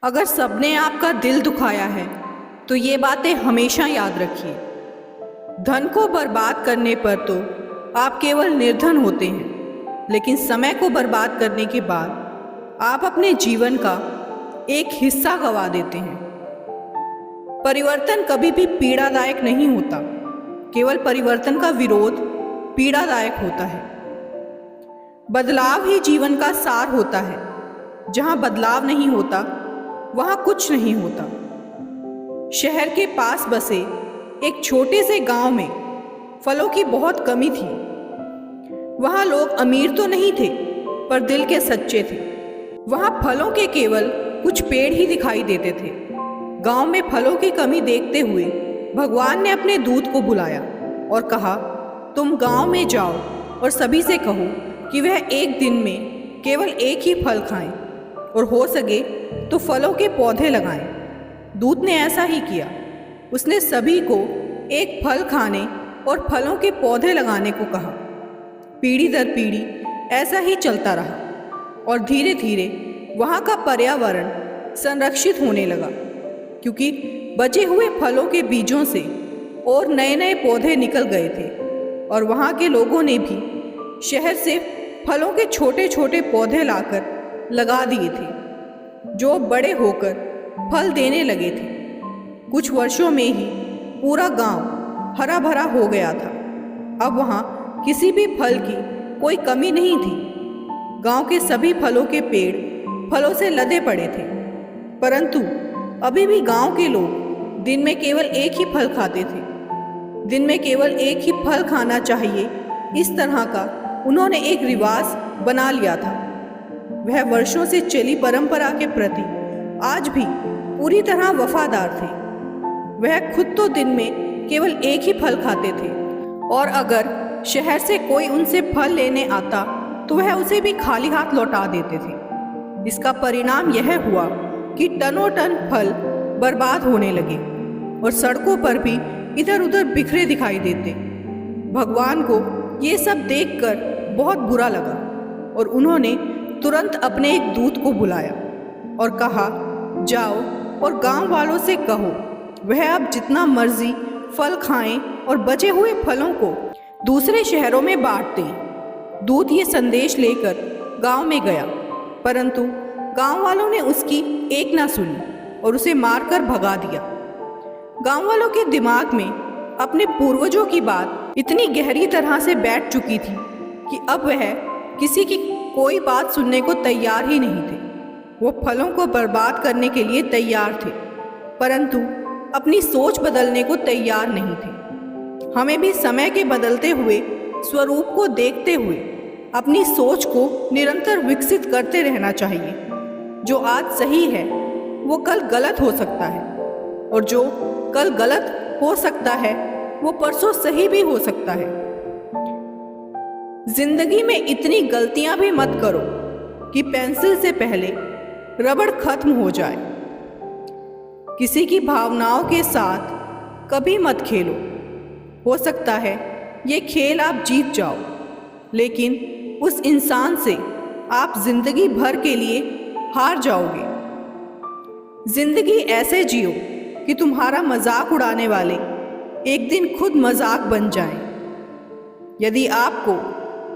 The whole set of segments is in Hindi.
अगर सबने आपका दिल दुखाया है तो ये बातें हमेशा याद रखिए। धन को बर्बाद करने पर तो आप केवल निर्धन होते हैं, लेकिन समय को बर्बाद करने के बाद आप अपने जीवन का एक हिस्सा गंवा देते हैं। परिवर्तन कभी भी पीड़ादायक नहीं होता, केवल परिवर्तन का विरोध पीड़ादायक होता है। बदलाव ही जीवन का सार होता है। जहाँ बदलाव नहीं होता वहाँ कुछ नहीं होता। शहर के पास बसे एक छोटे से गांव में फलों की बहुत कमी थी। वहाँ लोग अमीर तो नहीं थे, पर दिल के सच्चे थे। वहाँ फलों के केवल कुछ पेड़ ही दिखाई देते थे। गांव में फलों की कमी देखते हुए भगवान ने अपने दूत को बुलाया और कहा, तुम गांव में जाओ और सभी से कहो कि वह एक दिन में केवल एक ही फल खाएं और हो सके तो फलों के पौधे लगाएं। दूत ने ऐसा ही किया। उसने सभी को एक फल खाने और फलों के पौधे लगाने को कहा। पीढ़ी दर पीढ़ी ऐसा ही चलता रहा और धीरे धीरे वहाँ का पर्यावरण संरक्षित होने लगा, क्योंकि बचे हुए फलों के बीजों से और नए नए पौधे निकल गए थे। और वहाँ के लोगों ने भी शहर से फलों के छोटे छोटे पौधे लाकर लगा दिए थे, जो बड़े होकर फल देने लगे थे। कुछ वर्षों में ही पूरा गांव हरा भरा हो गया था। अब वहाँ किसी भी फल की कोई कमी नहीं थी। गांव के सभी फलों के पेड़ फलों से लदे पड़े थे, परंतु अभी भी गांव के लोग दिन में केवल एक ही फल खाते थे। दिन में केवल एक ही फल खाना चाहिए, इस तरह का उन्होंने एक रिवाज बना लिया था। वह वर्षों से चली परंपरा के प्रति आज भी पूरी तरह वफादार थे। वह खुद तो दिन में केवल एक ही फल खाते थे, और अगर शहर से कोई उनसे फल लेने आता तो वह उसे भी खाली हाथ लौटा देते थे। इसका परिणाम यह हुआ कि टनों टन फल बर्बाद होने लगे और सड़कों पर भी इधर उधर बिखरे दिखाई देते। भगवान को ये सब देखकर बहुत बुरा लगा और उन्होंने तुरंत अपने एक दूत को बुलाया और कहा, जाओ और गांव वालों से कहो वह अब जितना मर्जी फल खाएं और बचे हुए फलों को दूसरे शहरों में बांट दें। दूत ये संदेश लेकर गांव में गया, परंतु गांव वालों ने उसकी एक ना सुनी और उसे मारकर भगा दिया। गांव वालों के दिमाग में अपने पूर्वजों की बात इतनी गहरी तरह से बैठ चुकी थी कि अब वह किसी की कोई बात सुनने को तैयार ही नहीं थे। वो फलों को बर्बाद करने के लिए तैयार थे, परंतु अपनी सोच बदलने को तैयार नहीं थे। हमें भी समय के बदलते हुए स्वरूप को देखते हुए अपनी सोच को निरंतर विकसित करते रहना चाहिए। जो आज सही है वो कल गलत हो सकता है, और जो कल गलत हो सकता है वो परसों सही भी हो सकता है। जिंदगी में इतनी गलतियां भी मत करो कि पेंसिल से पहले रबड़ खत्म हो जाए। किसी की भावनाओं के साथ कभी मत खेलो। हो सकता है ये खेल आप जीत जाओ, लेकिन उस इंसान से आप जिंदगी भर के लिए हार जाओगे। जिंदगी ऐसे जियो कि तुम्हारा मजाक उड़ाने वाले एक दिन खुद मजाक बन जाएं। यदि आपको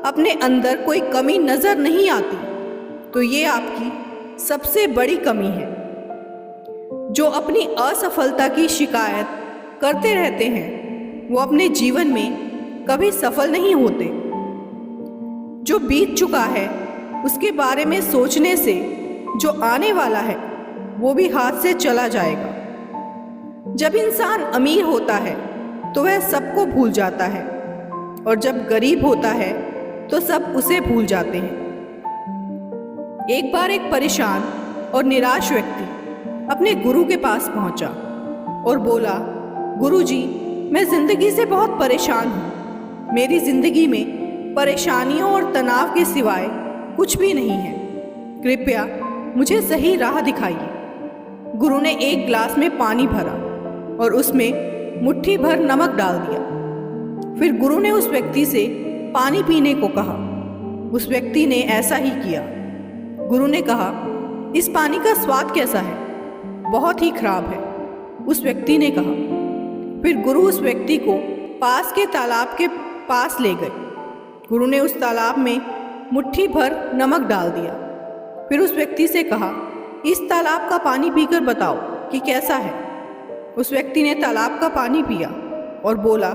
अपने अंदर कोई कमी नजर नहीं आती तो ये आपकी सबसे बड़ी कमी है। जो अपनी असफलता की शिकायत करते रहते हैं वो अपने जीवन में कभी सफल नहीं होते। जो बीत चुका है उसके बारे में सोचने से जो आने वाला है वो भी हाथ से चला जाएगा। जब इंसान अमीर होता है तो वह सबको भूल जाता है, और जब गरीब होता है तो सब उसे भूल जाते हैं। एक बार एक परेशान और निराश व्यक्ति अपने गुरु के पास पहुंचा और बोला, गुरुजी, मैं जिंदगी से बहुत परेशान हूँ। मेरी जिंदगी में परेशानियों और तनाव के सिवाय कुछ भी नहीं है। कृपया मुझे सही राह दिखाइए। गुरु ने एक गिलास में पानी भरा और उसमें मुट्ठी भर नमक डाल दिया। फिर गुरु ने उस व्यक्ति से पानी पीने को कहा। उस व्यक्ति ने ऐसा ही किया। गुरु ने कहा, इस पानी का स्वाद कैसा है? बहुत ही खराब है, उस व्यक्ति ने कहा। फिर गुरु उस व्यक्ति को पास के तालाब के पास ले गए। गुरु ने उस तालाब में मुट्ठी भर नमक डाल दिया। फिर उस व्यक्ति से कहा, इस तालाब का पानी पीकर बताओ कि कैसा है। उस व्यक्ति ने तालाब का पानी पिया और बोला,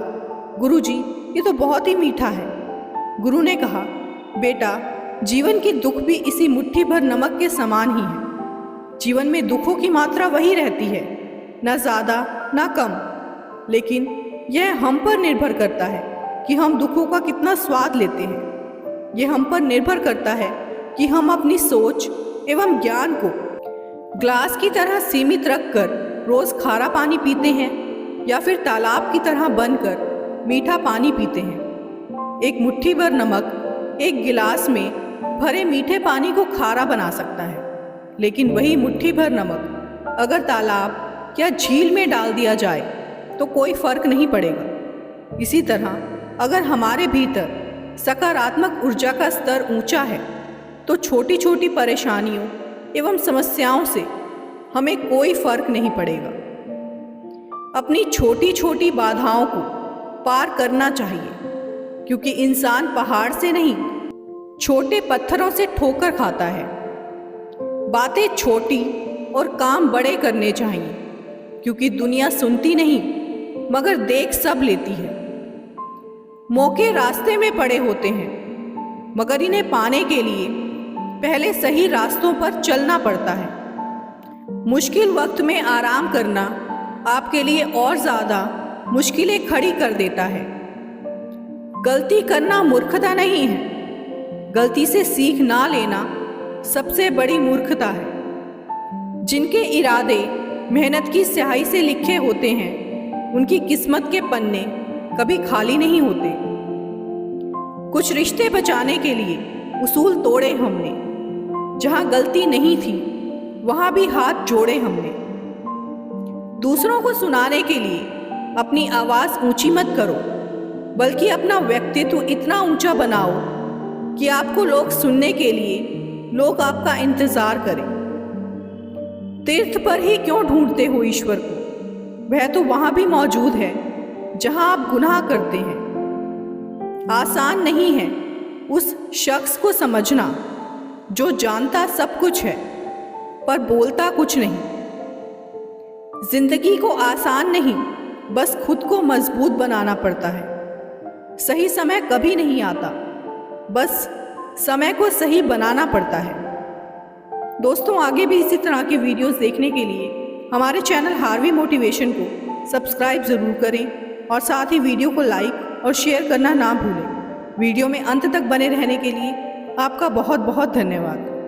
गुरुजी, ये तो बहुत ही मीठा है। गुरु ने कहा, बेटा, जीवन के दुख भी इसी मुट्ठी भर नमक के समान ही है। जीवन में दुखों की मात्रा वही रहती है, ना ज़्यादा ना कम, लेकिन यह हम पर निर्भर करता है कि हम दुखों का कितना स्वाद लेते हैं। यह हम पर निर्भर करता है कि हम अपनी सोच एवं ज्ञान को ग्लास की तरह सीमित रखकर रोज़ खारा पानी पीते हैं या फिर तालाब की तरह बनकर मीठा पानी पीते हैं। एक मुट्ठी भर नमक एक गिलास में भरे मीठे पानी को खारा बना सकता है, लेकिन वही मुट्ठी भर नमक अगर तालाब या झील में डाल दिया जाए तो कोई फर्क नहीं पड़ेगा। इसी तरह अगर हमारे भीतर सकारात्मक ऊर्जा का स्तर ऊंचा है तो छोटी छोटी परेशानियों एवं समस्याओं से हमें कोई फर्क नहीं पड़ेगा। अपनी छोटी छोटी बाधाओं को पार करना चाहिए, क्योंकि इंसान पहाड़ से नहीं छोटे पत्थरों से ठोकर खाता है। बातें छोटी और काम बड़े करने चाहिए, क्योंकि दुनिया सुनती नहीं मगर देख सब लेती है। मौके रास्ते में पड़े होते हैं, मगर इन्हें पाने के लिए पहले सही रास्तों पर चलना पड़ता है। मुश्किल वक्त में आराम करना आपके लिए और ज़्यादा मुश्किलें खड़ी कर देता है। गलती करना मूर्खता नहीं है, गलती से सीख ना लेना सबसे बड़ी मूर्खता है। जिनके इरादे मेहनत की स्याही से लिखे होते हैं, उनकी किस्मत के पन्ने कभी खाली नहीं होते। कुछ रिश्ते बचाने के लिए उसूल तोड़े हमने, जहाँ गलती नहीं थी वहाँ भी हाथ जोड़े हमने। दूसरों को सुनाने के लिए अपनी आवाज़ ऊंची मत करो, बल्कि अपना व्यक्तित्व इतना ऊंचा बनाओ कि आपको लोग सुनने के लिए लोग आपका इंतज़ार करें। तीर्थ पर ही क्यों ढूंढते हो ईश्वर को? वह तो वहाँ भी मौजूद है जहाँ आप गुनाह करते हैं। आसान नहीं है उस शख्स को समझना जो जानता सब कुछ है पर बोलता कुछ नहीं। जिंदगी को आसान नहीं, बस खुद को मजबूत बनाना पड़ता है। सही समय कभी नहीं आता, बस समय को सही बनाना पड़ता है। दोस्तों, आगे भी इसी तरह के वीडियोस देखने के लिए हमारे चैनल हार्वी मोटिवेशन को सब्सक्राइब ज़रूर करें और साथ ही वीडियो को लाइक और शेयर करना ना भूलें। वीडियो में अंत तक बने रहने के लिए आपका बहुत बहुत धन्यवाद।